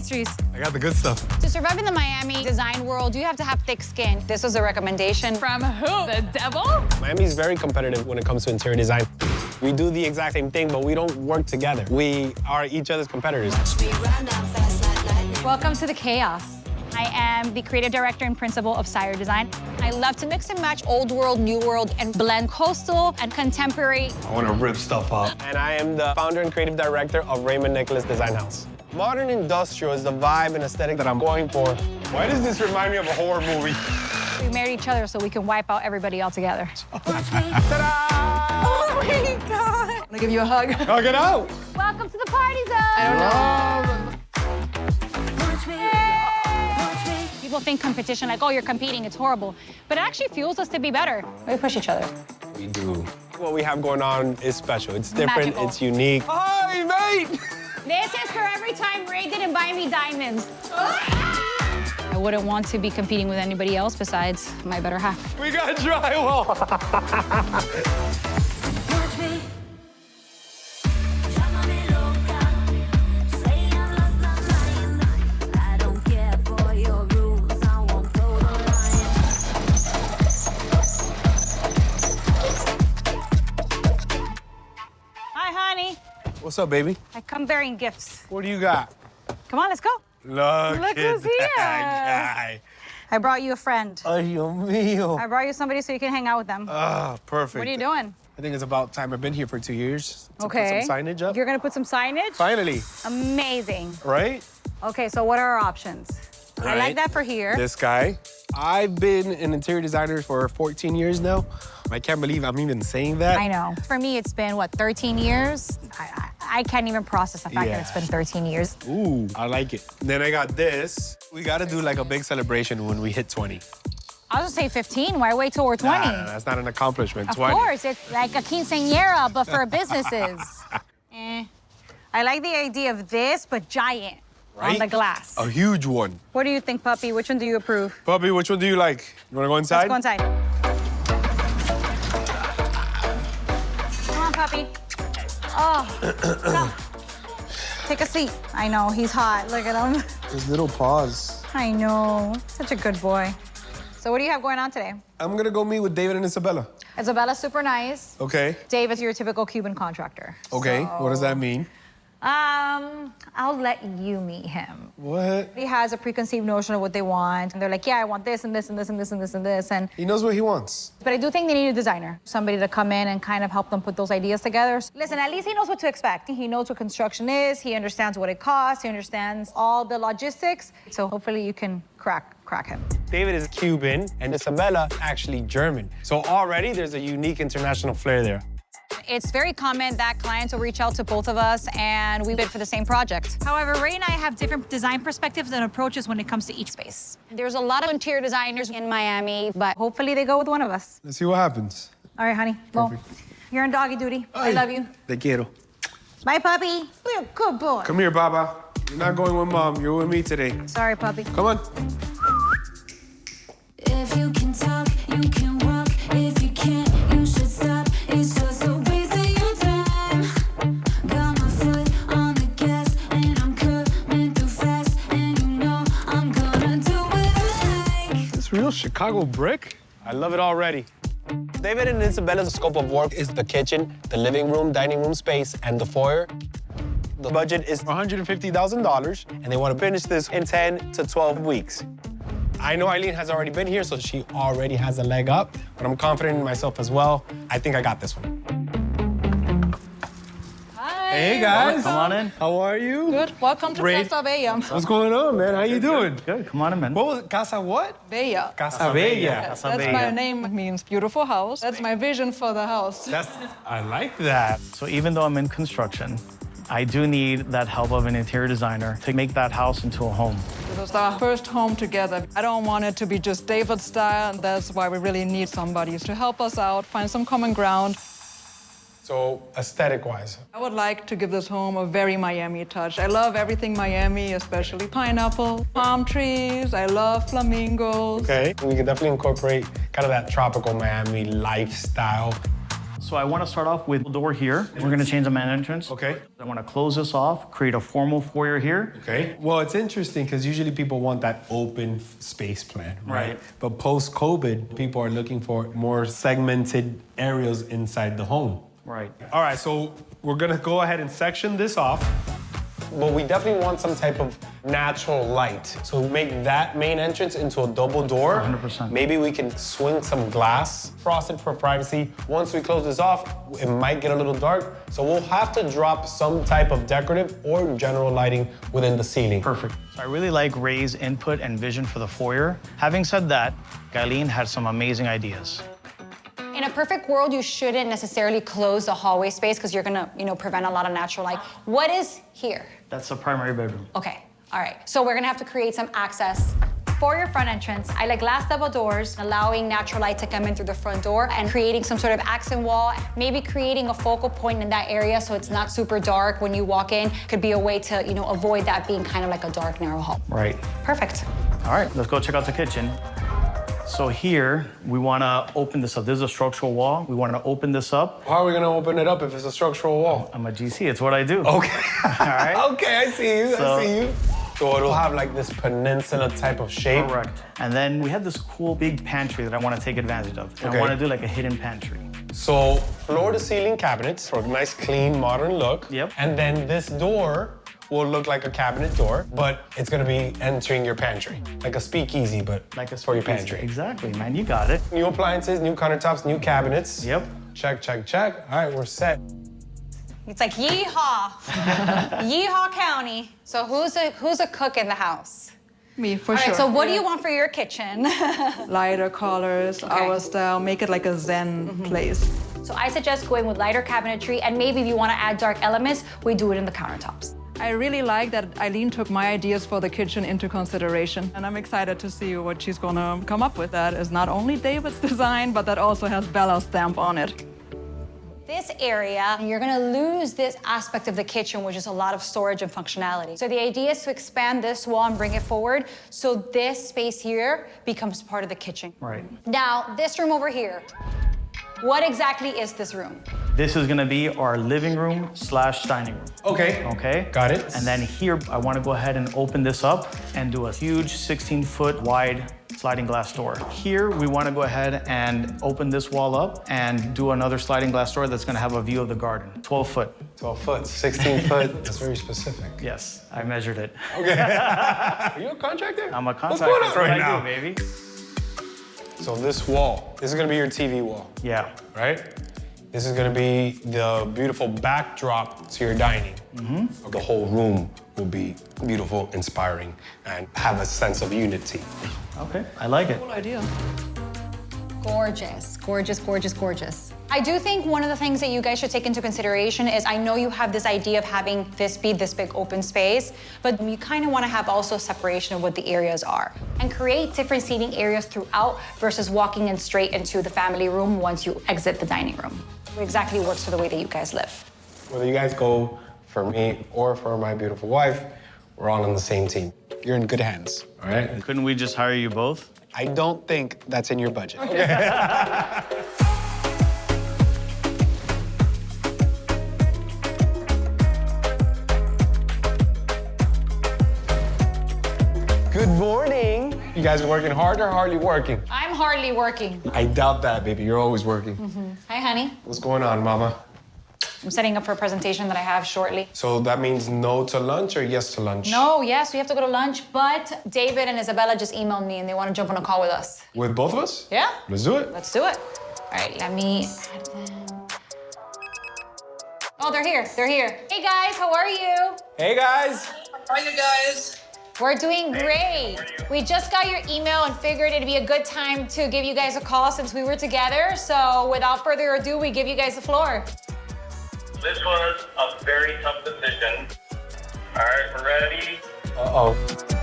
pastries. I got the good stuff. To survive in the Miami design world, you have to have thick skin. This was a recommendation. From who? The devil? Miami's very competitive when it comes to interior design. We do the exact same thing, but we don't work together. We are each other's competitors. Welcome to the chaos. I am the creative director and principal of Sire Design. I love to mix and match old world, new world, and blend coastal and contemporary. I want to rip stuff up. And I am the founder and creative director of Ray and Eilyn Design House. Modern industrial is the vibe and aesthetic that I'm going for. Why does this remind me of a horror movie? We married each other so we can wipe out everybody altogether. Ta-da! Oh my God. I'm gonna give you a hug. Hug it out. Welcome to the party zone. I don't know. People think competition, like, oh, you're competing, it's horrible. But it actually fuels us to be better. We push each other. We do. What we have going on is special. It's different, Magical. it's unique. Hi, mate! This is for every time Ray didn't buy me diamonds. I wouldn't want to be competing with anybody else besides my better half. We got drywall. Hi, honey. What's up, baby? I come bearing gifts. What do you got? Come on, let's go. Look Look at who's here. that guy. I brought you a friend. Ay, Dios mío. I brought you somebody so you can hang out with them. Ah, perfect. What are you doing? I think it's about time. I've been here for 2 years. To Okay. Put some signage up. You're gonna put some signage? Finally, Amazing. right? Okay, so what are our options? I Right. like that for here. This guy. I've been an interior designer for 14 years now. I can't believe I'm even saying that. I know. For me, it's been, what, 13 years? I can't even process the fact Yeah. that it's been 13 years. Ooh, I like it. Then I got this. We gotta do like a big celebration when we hit 20. I'll just say 15. Why wait till we're 20? Nah, that's not an accomplishment. Of 20. course, it's like a quinceañera, but for businesses. I like the idea of this, but giant on the Right? glass. A huge one. What do you think, puppy? Which one do you approve? Puppy, which one do you like? You wanna go inside? Let's go inside. Come on, puppy. Oh, come. Take a seat. I know, he's hot. Look at him. His little paws. I know. Such a good boy. So what do you have going on today? I'm gonna go meet with David and Isabella. Isabella's super nice. Okay. Dave is your typical Cuban contractor. Okay. So, What does that mean? I'll let you meet him. What? He has a preconceived notion of what they want. And they're like, yeah, I want this and this and this and this and this and this. He knows what he wants. But I do think they need a designer, somebody to come in and kind of help them put those ideas together. Listen, at least he knows what to expect. He knows what construction is. He understands what it costs. He understands all the logistics. So hopefully you can crack him. David is Cuban and Isabella actually German. So already there's a unique international flair there. It's very common that clients will reach out to both of us and we bid for the same project. However, Ray and I have different design perspectives and approaches when it comes to each space. There's a lot of interior designers in Miami, but hopefully they go with one of us. Let's see what happens. All right, honey. Well, Perfect. you're on doggy duty. I Ay, love you. Te quiero. Bye, puppy. You're a good boy. Come here, Baba. You're not going with Mom. You're with me today. Sorry, puppy. Come on. If you can talk, you can walk. If you can't, you should stop. It's just a waste of your time. Got my foot on the gas, and I'm coming through fast. And you know I'm gonna do what I like. This real Chicago brick? I love it already. David and Isabella's scope of work is the kitchen, the living room, dining room space, and the foyer. The budget is $150,000, and they want to finish this in 10 to 12 weeks. I know Eilyn has already been here, so she already has a leg up, but I'm confident in myself as well. I think I got this one. Hi. Hey, guys. Come on in. How are you? Good. Welcome to Ray. Casa Bella. What's going on, man? How you doing? Good. Come on in, man. What was Casa what? Bella. Casa Bella. That's my name. It means beautiful house. That's my vision for the house. I like that. So even though I'm in construction, I do need that help of an interior designer to make that house into a home. This is our first home together. I don't want it to be just David style, and that's why we really need somebody to help us out, find some common ground. So aesthetic-wise, I would like to give this home a very Miami touch. I love everything Miami, especially pineapple, palm trees. I love flamingos. okay, we can definitely incorporate kind of that tropical Miami lifestyle. So I want to start off with the door here. We're going to change the main entrance. Okay. I want to close this off, create a formal foyer here. Okay. Well, it's interesting because usually people want that open space plan, right? Right. But post-COVID, people are looking for more segmented areas inside the home. Right. All right, so we're gonna go ahead and section this off. But we definitely want some type of natural light. So make that main entrance into a double door. 100%. Maybe we can swing some glass, frosted for privacy. Once we close this off, it might get a little dark. So we'll have to drop some type of decorative or general lighting within the ceiling. Perfect. So I really like Ray's input and vision for the foyer. Having said that, Eilyn had some amazing ideas. In a perfect world, you shouldn't necessarily close the hallway space because you're gonna, prevent a lot of natural light. What is here? That's the primary bedroom. Okay, all right. So we're gonna have to create some access for your front entrance. I like glass double doors, allowing natural light to come in through the front door and creating some sort of accent wall, maybe creating a focal point in that area so it's not super dark when you walk in. Could be a way to, avoid that being kind of like a dark, narrow hall. Right. Perfect. All right, let's go check out the kitchen. So here, we want to open this up. This is a structural wall. We want to open this up. How are we gonna open it up if it's a structural wall? I'm a GC, it's what I do. Okay. All right. Okay, I see you, I see you. So it'll have like this peninsula type of shape. Correct. And then we have this cool big pantry that I want to take advantage of. And Okay. I want to do like a hidden pantry. So floor to ceiling cabinets for a nice, clean, modern look. Yep. And then this door will look like a cabinet door, but it's gonna be entering your pantry. Like a speakeasy, but Like a for your speakeasy. pantry. Exactly, man, you got it. New appliances, new countertops, new cabinets. Yep. Check, check, check. All right, we're set. It's like yeehaw, yeehaw county. So who's a cook in the house? Me, for All sure. right, so what do you want for your kitchen? Lighter colors, our style, make it like a zen place. So I suggest going with lighter cabinetry, and maybe if you want to add dark elements, we do it in the countertops. I really like that Eilyn took my ideas for the kitchen into consideration, and I'm excited to see what she's gonna come up with. That is not only David's design, but that also has Bella's stamp on it. This area, you're gonna lose this aspect of the kitchen, which is a lot of storage and functionality. So the idea is to expand this wall and bring it forward, so this space here becomes part of the kitchen. Right. Now, this room over here, what exactly is this room? This is gonna be our living room / dining room. Okay. Okay? Got it. And then here, I want to go ahead and open this up and do a huge 16-foot wide sliding glass door. Here, we want to go ahead and open this wall up and do another sliding glass door that's going to have a view of the garden. 12 foot. 12 foot, 16 foot. That's very specific. Yes, I measured it. Are you a contractor? I'm a What's contractor. going on That's what right I now? do, baby. So this wall, this is gonna be your TV wall, Yeah. right? This is gonna be the beautiful backdrop to your dining. The whole room will be beautiful, inspiring, and have a sense of unity. Okay, I like it. Cool idea. Gorgeous, gorgeous, gorgeous, gorgeous. I do think one of the things that you guys should take into consideration is I know you have this idea of having this be this big open space, but you kind of want to have also separation of what the areas are and create different seating areas throughout versus walking in straight into the family room once you exit the dining room. It exactly works for the way that you guys live. Whether you guys go for me or for my beautiful wife, we're all on the same team. You're in good hands, all right? Couldn't we just hire you both? I don't think that's in your budget. Good morning. You guys working hard or hardly working? I'm hardly working. I doubt that, baby. You're always working. Hi, honey. What's going on, mama? I'm setting up for a presentation that I have shortly. So that means no to lunch or yes to lunch? No, yes, we have to go to lunch, but David and Isabella just emailed me and they want to jump on a call with us. With both of us? Yeah? Let's do it. Let's do it. All right, let me add them. Oh, they're here. They're here. Hey, guys, how are you? Hey, guys. How are you guys? We're doing great. We just got your email and figured it'd be a good time to give you guys a call since we were together. So without further ado, we give you guys the floor. This was a very tough decision. All right, we're ready. Uh-oh.